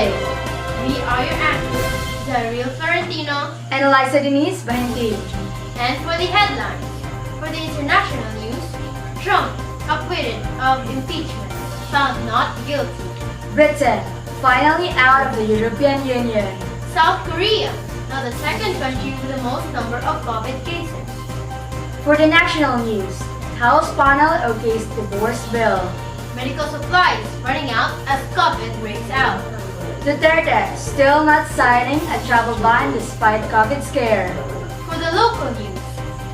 today. We are your anchors, Zhairelle Florentino and Alyssa Bajenting. And for the headlines, for the international news, Trump acquitted of impeachment, found not guilty. Britain, finally out of the European Union. South Korea, now the second country with the most number of COVID cases. For the national news, House panel okays divorce bill. Medical supplies running out as COVID breaks out. Duterte still not signing a travel ban despite COVID scare. For the local news,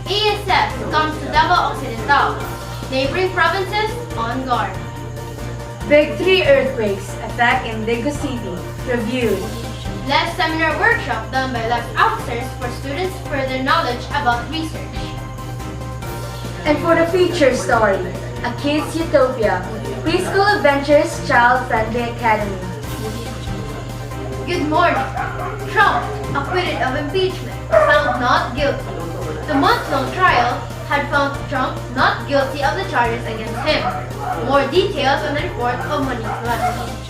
ASF comes to Davao Occidental, neighboring provinces on guard. Big 3 earthquakes affect in Digos City, reviewed. Last seminar workshop done by lab officers for students further knowledge about research. And for the feature story, a kid's utopia, Preschool Adventures Child Friendly Academy. Good morning. Trump acquitted of impeachment, found not guilty. The month-long trial had found Trump not guilty of the charges against him. More details on the report of Monique Blanche.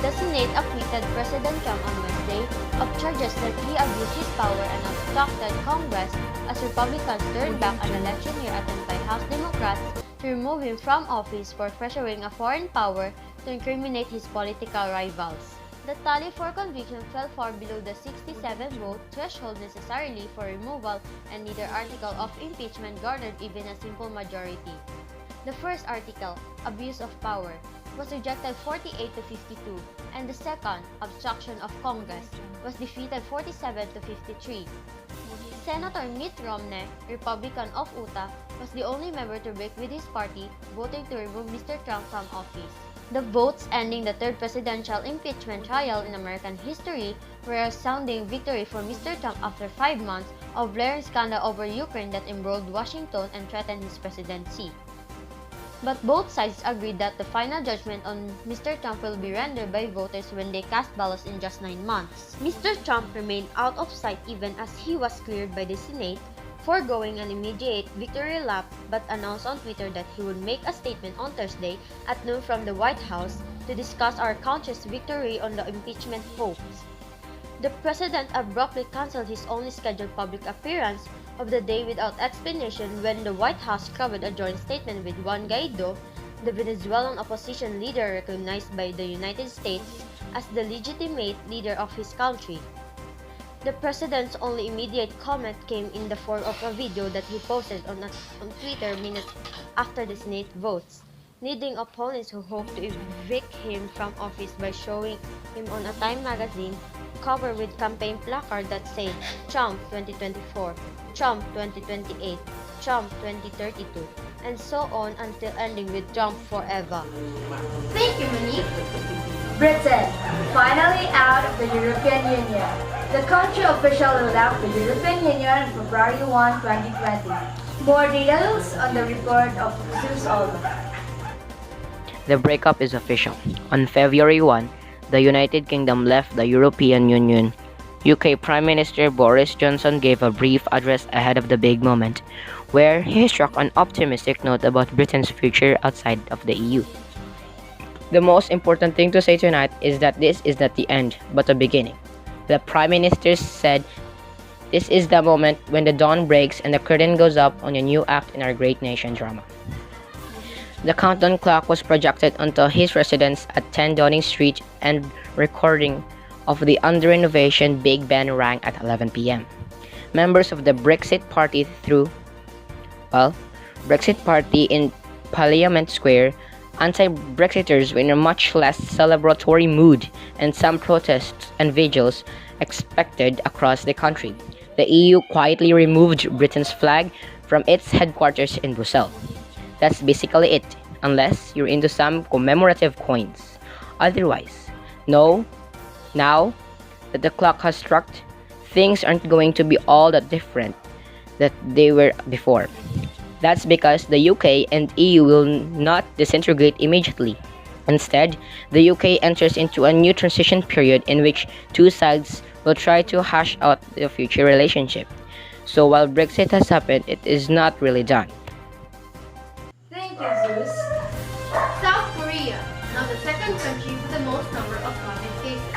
The Senate acquitted President Trump on Wednesday of charges that he abused his power and obstructed Congress as Republicans turned back an election year attempt by House Democrats to remove him from office for pressuring a foreign power to incriminate his political rivals. The tally for conviction fell far below the 67-vote threshold necessarily for removal, and neither article of impeachment garnered even a simple majority. The first article, abuse of power, was rejected 48 to 52, and the second, obstruction of Congress, was defeated 47 to 53. Senator Mitt Romney, Republican of Utah, was the only member to break with his party, voting to remove Mr. Trump from office. The votes ending the third presidential impeachment trial in American history were a resounding victory for Mr. Trump after 5 months of blaring scandal over Ukraine that embroiled Washington and threatened his presidency. But both sides agreed that the final judgment on Mr. Trump will be rendered by voters when they cast ballots in just 9 months. Mr. Trump remained out of sight even as he was cleared by the Senate, foregoing an immediate victory lap, but announced on Twitter that he would make a statement on Thursday at noon from the White House to discuss our country's victory on the impeachment hoax. The president abruptly canceled his only scheduled public appearance of the day without explanation when the White House covered a joint statement with Juan Guaido, the Venezuelan opposition leader recognized by the United States as the legitimate leader of his country. The president's only immediate comment came in the form of a video that he posted on Twitter minutes after the Senate votes, leading opponents who hoped to evict him from office by showing him on a Time magazine cover with campaign placard that said Trump 2024, Trump 2028, Trump 2032, and so on until ending with Trump forever. Thank you, Monique. Britain, finally out of the European Union. The country officially left the European Union on February 1, 2020. More details on the report of Jesus Olmo. The breakup is official. On February 1, the United Kingdom left the European Union. UK Prime Minister Boris Johnson gave a brief address ahead of the big moment, where he struck an optimistic note about Britain's future outside of the EU. The most important thing to say tonight is that this is not the end, but the beginning. The Prime Minister said, "This is the moment when the dawn breaks and the curtain goes up on a new act in our great nation drama." The countdown clock was projected onto his residence at 10 Downing Street, and recording of the under-renovation Big Ben rang at 11 p.m. Members of the Brexit Party in Parliament Square, anti-Brexiters were in a much less celebratory mood, and some protests and vigils expected across the country. The EU quietly removed Britain's flag from its headquarters in Brussels. That's basically it, unless you're into some commemorative coins. Otherwise, no, now that the clock has struck, things aren't going to be all that different that they were before. That's because the UK and EU will not disintegrate immediately. Instead, the UK enters into a new transition period in which two sides will try to hash out the future relationship. So while Brexit has happened, it is not really done. Thank you, Zeus. South Korea, now the second country with the most number of COVID cases.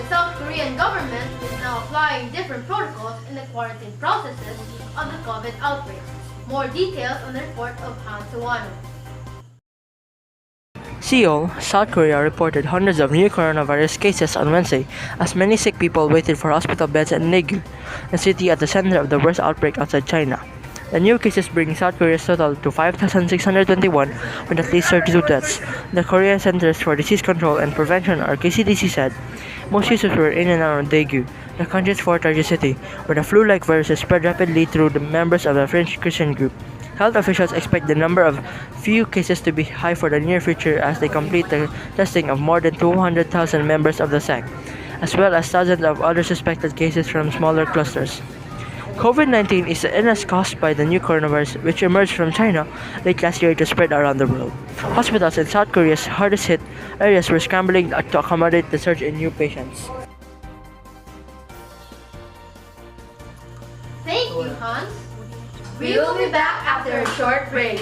The South Korean government is now applying different protocols in the quarantine processes of the COVID outbreak. More details on the report of Han Sewano. Seoul, South Korea reported hundreds of new coronavirus cases on Wednesday as many sick people waited for hospital beds in Daegu, the city at the center of the worst outbreak outside China. The new cases bring South Korea's total to 5,621 with at least 32 deaths. The Korea Centers for Disease Control and Prevention, or KCDC, said most cases were in and around Daegu, the country's fourth largest city, where the flu-like virus spread rapidly through the members of the French Christian group. Health officials expect the number of few cases to be high for the near future as they complete the testing of more than 200,000 members of the sect, as well as thousands of other suspected cases from smaller clusters. COVID-19 is an illness caused by the new coronavirus, which emerged from China late last year to spread around the world. Hospitals in South Korea's hardest hit areas were scrambling to accommodate the surge in new patients. Thank you, Hans. We will be back after a short break.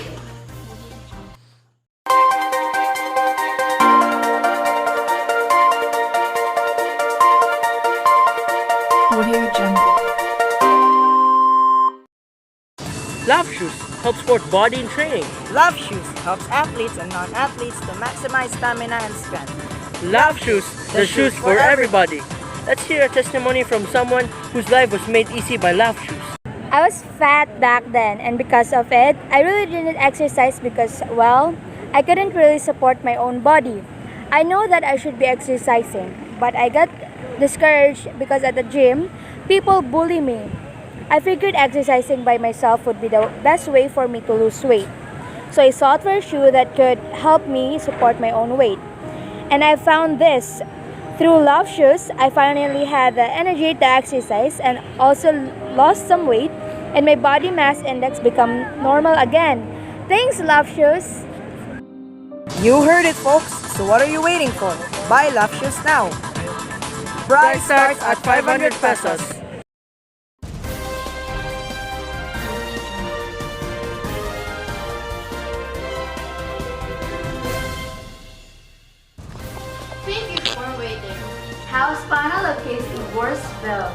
Love shoes help support body and training. Love Shoes helps athletes and non-athletes to maximize stamina and strength. Love shoes, the shoes for everybody. Let's hear a testimony from someone whose life was made easy by Love shoes. I was fat back then, and because of it, I really didn't exercise because, well, I couldn't really support my own body. I know that I should be exercising, but I got discouraged because at the gym, people bully me. I figured exercising by myself would be the best way for me to lose weight. So I sought for a shoe that could help me support my own weight. And I found this. Through Love Shoes, I finally had the energy to exercise and also lost some weight, and my body mass index become normal again. Thanks, Love Shoes! You heard it, folks. So what are you waiting for? Buy Love Shoes now. Price starts at 500 pesos. Thank you for waiting. House panel locates divorce bill.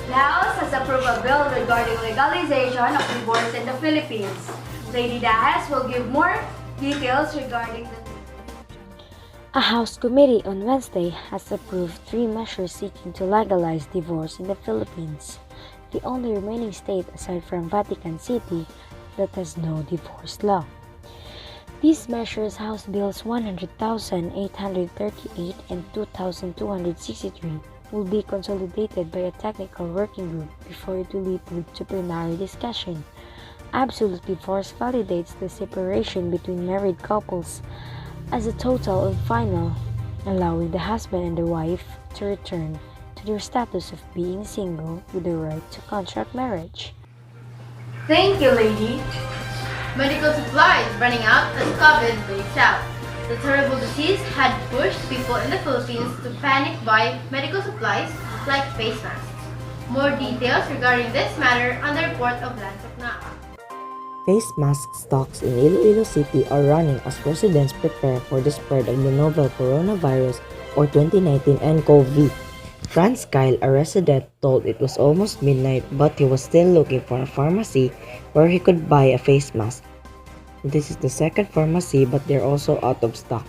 The House has approved a bill regarding legalization of divorce in the Philippines. Lady Dahes will give more details regarding the A House committee on Wednesday has approved 3 measures seeking to legalize divorce in the Philippines, the only remaining state aside from Vatican City that has no divorce law. These measures, House Bills 100,838 and 2,263, will be consolidated by a technical working group before duly put to plenary discussion. Absolute divorce validates the separation between married couples as a total and final, allowing the husband and the wife to return to their status of being single with the right to contract marriage. Thank you, lady. Medical supplies running out as COVID breaks out. The terrible disease had pushed people in the Philippines to panic buy medical supplies like face masks. More details regarding this matter on the report of Lansok Na. Face mask stocks in Iloilo City are running as residents prepare for the spread of the novel coronavirus or 2019 nCoV. Franz Kyle, a resident, told it was almost midnight but he was still looking for a pharmacy where he could buy a face mask. This is the second pharmacy but they're also out of stock.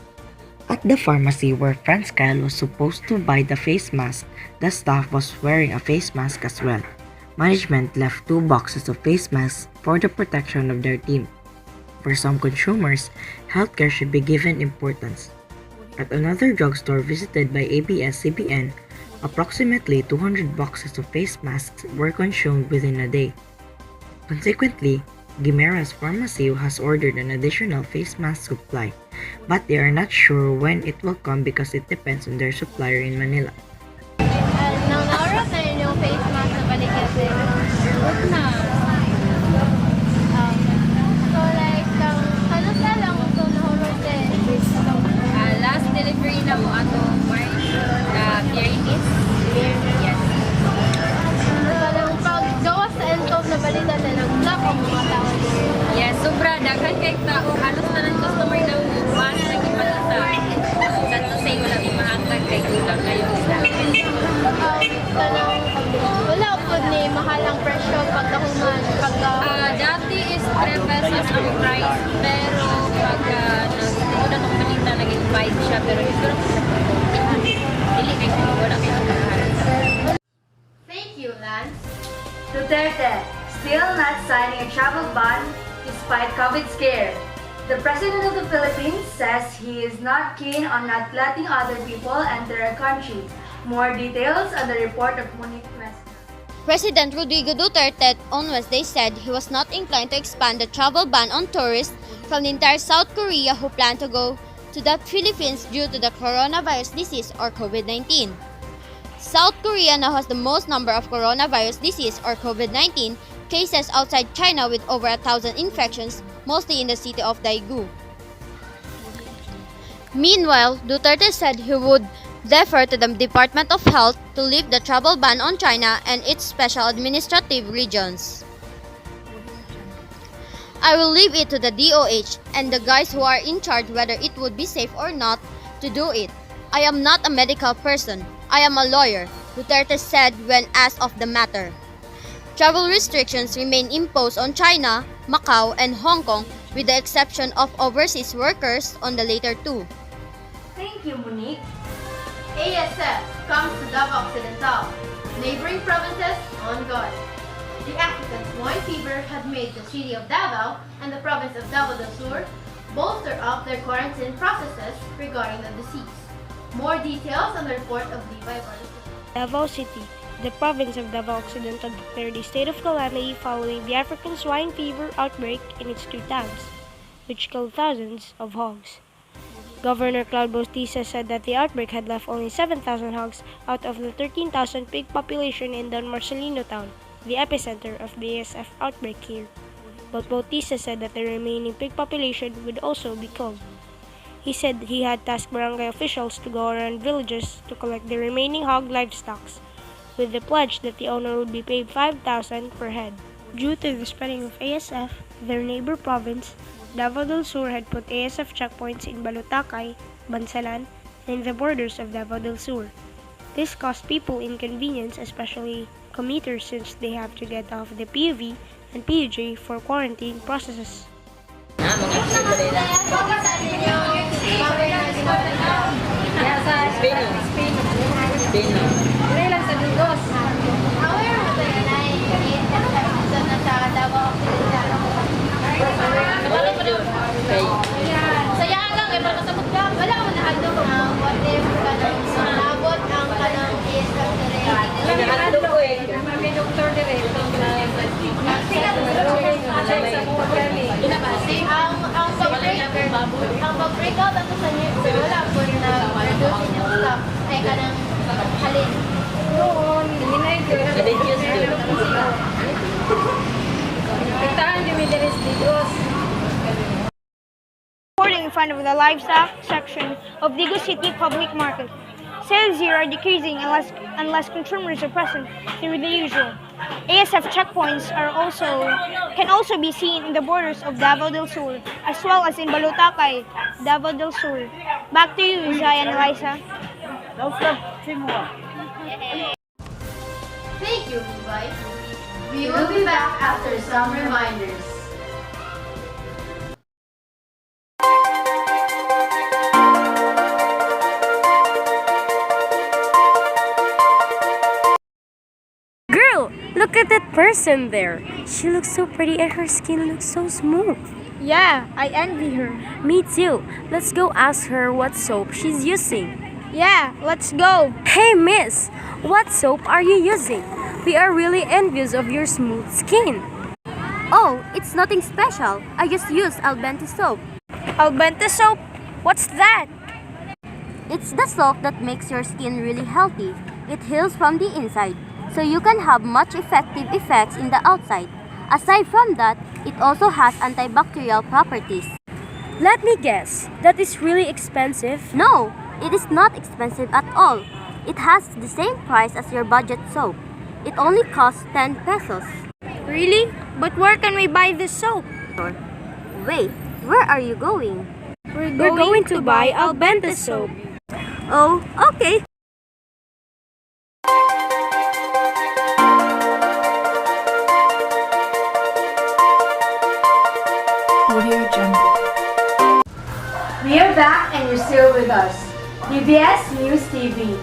At the pharmacy where Franz Kyle was supposed to buy the face mask, the staff was wearing a face mask as well. Management left 2 boxes of face masks for the protection of their team. For some consumers, healthcare should be given importance. At another drugstore visited by ABS-CBN, approximately 200 boxes of face masks were consumed within a day. Consequently, Guimera's pharmacy has ordered an additional face mask supply, but they are not sure when it will come because it depends on their supplier in Manila. Nang naoras na yun yung face mask na balik kasi, good na. So like, halos na lang ito nahulog din. Last delivery na mo ato March, Pierinis. Yes. Parang paggawas sa encounter na balita na nag-block ang mga tao. Yes, sobra. Daghan kay tao. Halos na ng customer na uwas. Nagipala sa kay utang kayo isda? Wala po ni mahal ang presyo pagkahuman. Dati is 3 pesos ang price, pero pagka nagsimula ng balita, naging 5 siya, pero hindi ko lang siya dili kay kung wala kay Thank you, Lance. Duterte still not signing a travel ban despite COVID scare. The President of the Philippines says he is not keen on not letting other people enter our country. More details on the report of Monique Mesna. President Rodrigo Duterte on Wednesday said he was not inclined to expand the travel ban on tourists from the entire South Korea who plan to go to the Philippines due to the coronavirus disease or COVID-19. South Korea now has the most number of coronavirus disease or COVID-19 cases outside China with over 1,000 infections, mostly in the city of Daegu. Meanwhile, Duterte said he would defer to the Department of Health to lift the travel ban on China and its special administrative regions. I will leave it to the DOH and the guys who are in charge whether it would be safe or not to do it. I am not a medical person. I am a lawyer, Duterte said when asked of the matter. Travel restrictions remain imposed on China, Macau, and Hong Kong with the exception of overseas workers on the later two. Thank you, Monique. ASF comes to Davao Occidental. Neighboring provinces on guard. The African swine fever had made the city of Davao and the province of Davao del Sur bolster up their quarantine processes regarding the disease. More details on the report of Levi Barnes. Davao City, the province of Davao Occidental, declared a state of calamity following the African swine fever outbreak in its two towns, which killed thousands of hogs. Governor Claude Bautista said that the outbreak had left only 7,000 hogs out of the 13,000 pig population in Don Marcelino town, the epicenter of the ASF outbreak here. But Bautista said that the remaining pig population would also be killed. He said he had tasked barangay officials to go around villages to collect the remaining hog livestocks, with the pledge that the owner would be paid 5,000 per head. Due to the spreading of ASF, their neighbor province, Davao del Sur had put ASF checkpoints in Balutacay, Bansalan, and the borders of Davao del Sur. This caused people inconvenience, especially commuters, since they have to get off the PUV and PUJ for quarantine processes. Sayang lang, pagkasabot ka, wala mo na ano, what if nabot ang kanang ASF May doktor dire. Ang pag-break out ato sa niya, wala po na reduce yung stock ay kanang halin. Noon, hinay ko. Reduce ko. Itahan kami dire sa Digos. Reporting in front of the livestock section of Digos City Public Market. Sales here are decreasing unless consumers are present through the usual. ASF checkpoints can also be seen in the borders of Davao del Sur, as well as in Balutacay, Davao del Sur. Back to you, Zai and Alyssa. Thank you, Levi. We will be back after some reminders. Look at that person there. She looks so pretty and her skin looks so smooth. Yeah, I envy her. Me too. Let's go ask her what soap she's using. Yeah, let's go. Hey miss, what soap are you using? We are really envious of your smooth skin. Oh, it's nothing special. I just use al dente soap. Al dente soap? What's that? It's the soap that makes your skin really healthy. It heals from the inside, so you can have much effective effects in the outside. Aside from that, it also has antibacterial properties. Let me guess, that is really expensive? No, it is not expensive at all. It has the same price as your budget soap. It only costs 10 pesos. Really? But where can we buy this soap? Wait, where are you going? We're going to buy al dente soap. Oh, okay. We are back and you're still with us. DBS NEWS TV.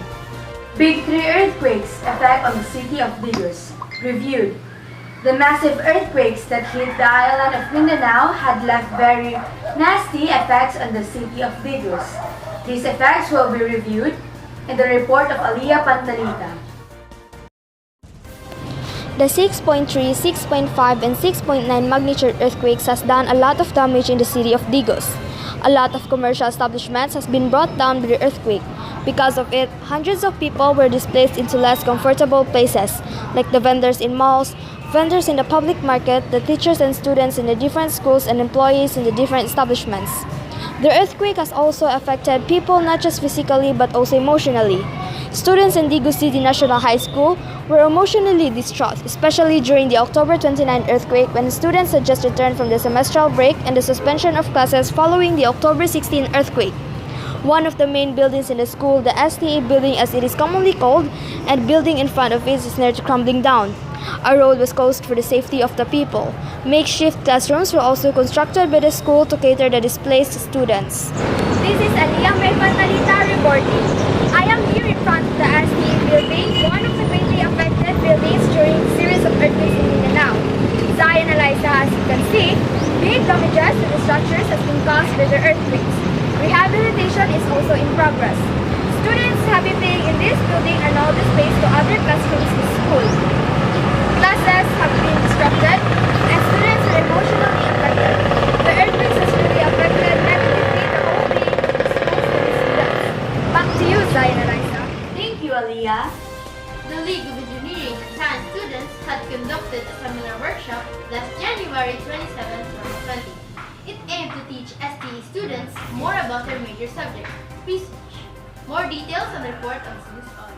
Big 3 earthquakes effect on the city of Digos. Reviewed. The massive earthquakes that hit the island of Mindanao had left very nasty effects on the city of Digos. These effects will be reviewed in the report of Alyssa Pantalita. The 6.3, 6.5, and 6.9 magnitude earthquakes has done a lot of damage in the city of Digos. A lot of commercial establishments has been brought down by the earthquake. Because of it, hundreds of people were displaced into less comfortable places, like the vendors in malls, vendors in the public market, the teachers and students in the different schools, and employees in the different establishments. The earthquake has also affected people not just physically but also emotionally. Students in Digos City National High School were emotionally distraught, especially during the October 29 earthquake when students had just returned from the semestral break and the suspension of classes following the October 16 earthquake. One of the main buildings in the school, the STA building as it is commonly called, and building in front of it is near to crumbling down. A road was closed for the safety of the people. Makeshift classrooms were also constructed by the school to cater the displaced students. This is Alyssa Pantalita reporting. I am here in front of the STA building, one of the greatly affected buildings during a series of earthquakes in Mindanao. Zai and Alyssa, as you can see, big damages to the structures has been caused by the earthquakes. Rehabilitation is also in progress. Students have been playing in this building and now displaced to other classrooms in school. Classes have been disrupted and students are emotionally affected. The earthquakes has really affected negatively the whole day of the schools and the students. Back to you, Zai and Alyssa. Thank you, Alyssa. The League of Engineering and Science students had conducted a seminar workshop last January 27, 2020. It aimed to teach STE students more about their major subject, research. More details on the report of Zeus Auto.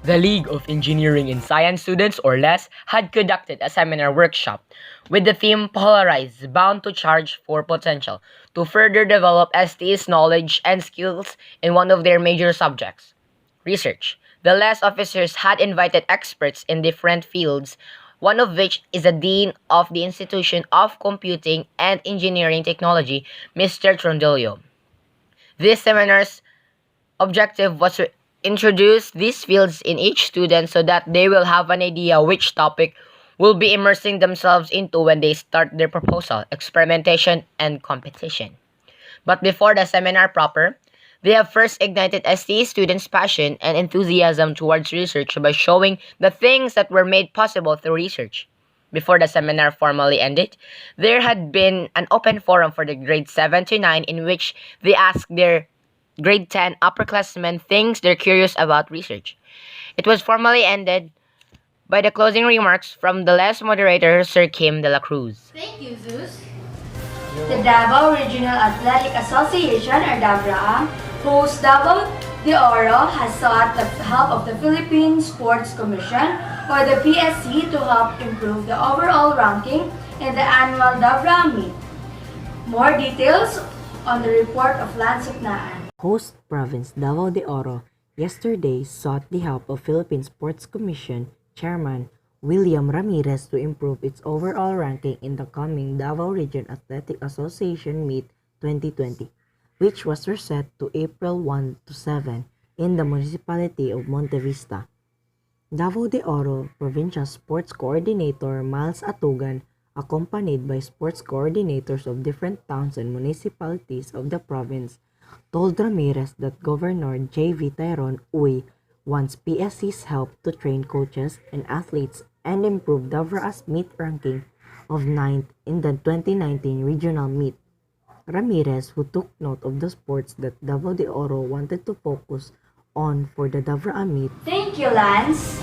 The League of Engineering and Science students, or LESS, had conducted a seminar workshop with the theme Polarized, Bound to Charge for Potential to further develop STE's knowledge and skills in one of their major subjects, research. The LESS officers had invited experts in different fields, one of which is the Dean of the Institution of Computing and Engineering Technology, Mr. Trondillo. This seminar's objective was to introduce these fields in each student so that they will have an idea which topic will be immersing themselves into when they start their proposal, experimentation, and competition. But before the seminar proper, they have first ignited STE students' passion and enthusiasm towards research by showing the things that were made possible through research. Before the seminar formally ended, there had been an open forum for the grades 7 to 9 in which they asked their grade 10 upperclassmen things they're curious about research. It was formally ended by the closing remarks from the LESS moderator, Sir Kim de la Cruz. Thank you, Zeus. The Davao Regional Athletic Association, or DAVRA, host Davao de Oro, has sought the help of the Philippine Sports Commission, or the PSC, to help improve the overall ranking in the annual DAVRA meet. More details on the report of Lance Naan. Host province Davao de Oro yesterday sought the help of Philippine Sports Commission Chairman William Ramirez to improve its overall ranking in the coming Davao Region Athletic Association Meet 2020, which was reset to April 1 to 7 in the municipality of Monte Vista. Davao de Oro Provincial Sports Coordinator Miles Atugan, accompanied by sports coordinators of different towns and municipalities of the province, told Ramirez that Governor J.V. Tyrone Uy wants PSC's help to train coaches and athletes and improve Davra's meet ranking of 9th in the 2019 regional meet. Ramirez, who took note of the sports that Davao de Oro wanted to focus on for the Davra meet. Thank you, Lance.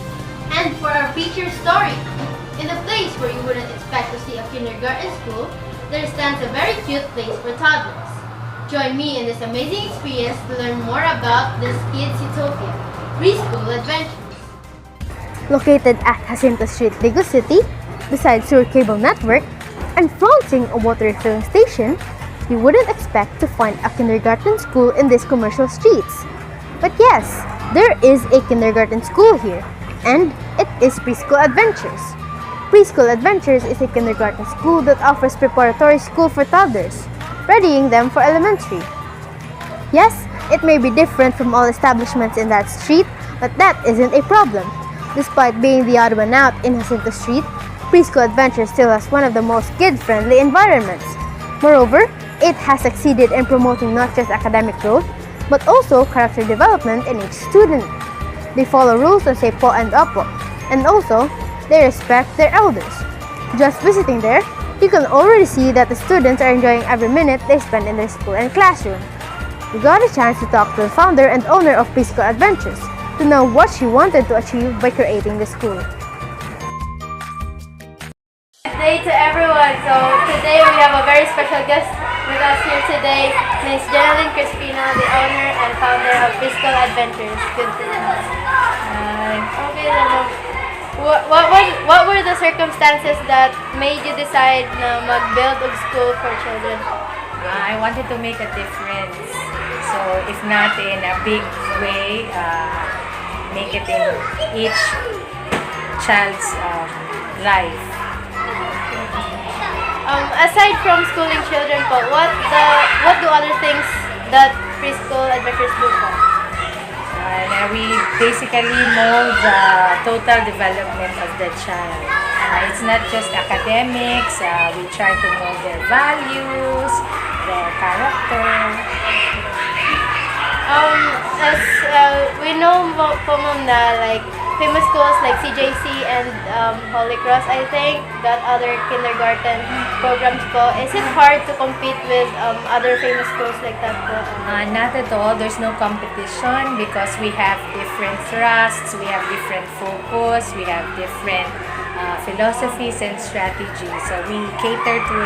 And for our featured story, in a place where you wouldn't expect to see a kindergarten school, there stands a very cute place for toddlers. Join me in this amazing experience to learn more about this kids' utopia, Preschool Adventures. Located at Hyacinth Street, Digos City, beside sewer cable network, and fronting a water filling station, you wouldn't expect to find a kindergarten school in these commercial streets. But yes, there is a kindergarten school here, and it is Preschool Adventures. Preschool Adventures is a kindergarten school that offers preparatory school for toddlers, readying them for elementary. Yes, it may be different from all establishments in that street, but that isn't a problem. Despite being the odd one out in Hyacinth Street, Preschool Adventures still has one of the most kid-friendly environments. Moreover, it has succeeded in promoting not just academic growth, but also character development in each student. They follow rules and say po and opo, and also, they respect their elders. Just visiting there, you can already see that the students are enjoying every minute they spend in their school and classroom. We got a chance to talk to the founder and owner of Preschool Adventures to know what she wanted to achieve by creating the school. Good day to everyone. So today we have a very special guest with us here today, Ms. Zhairelle, the owner and founder of Preschool Adventures. Good to know. Okay, what were the circumstances that made you decide na mag-build of school for children? I wanted to make a difference. So if not in a big way, make it in each child's life. Aside from schooling children po, what do other things that Preschool Adventures do po? We basically mold the total development of the child. It's not just academics. We try to mold their values, their character. As we know po ma'am na like famous schools like CJC and Holy Cross, I think, got other kindergarten programs po. Is it hard to compete with other famous schools like that po? Not at all. There's no competition because we have different thrusts, we have different focus, we have different philosophies and strategies. So we cater to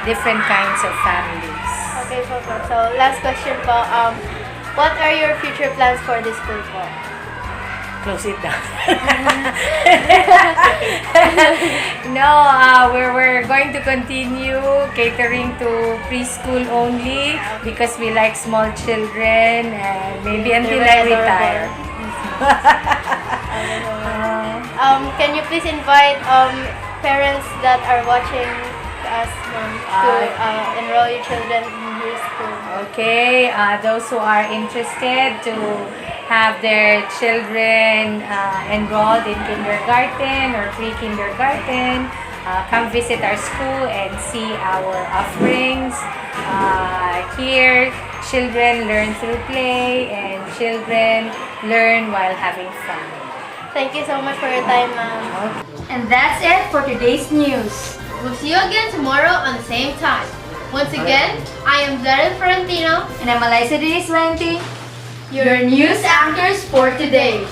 different kinds of families. Okay po. So last question po. What are your future plans for this school po? Close it down. No, we're going to continue catering to preschool only because we like small children and maybe until I retire. Can you please invite parents that are watching us to enroll your children in your school? Okay, those who are interested to have their children enrolled in kindergarten or pre-kindergarten, come visit our school and see our offerings. Here, children learn through play and children learn while having fun. Thank you so much for your time, ma'am. And that's it for today's news. We'll see you again tomorrow on the same time. Once again, I am Zhairelle Florentino And I'm Alyssa, your news anchors for today.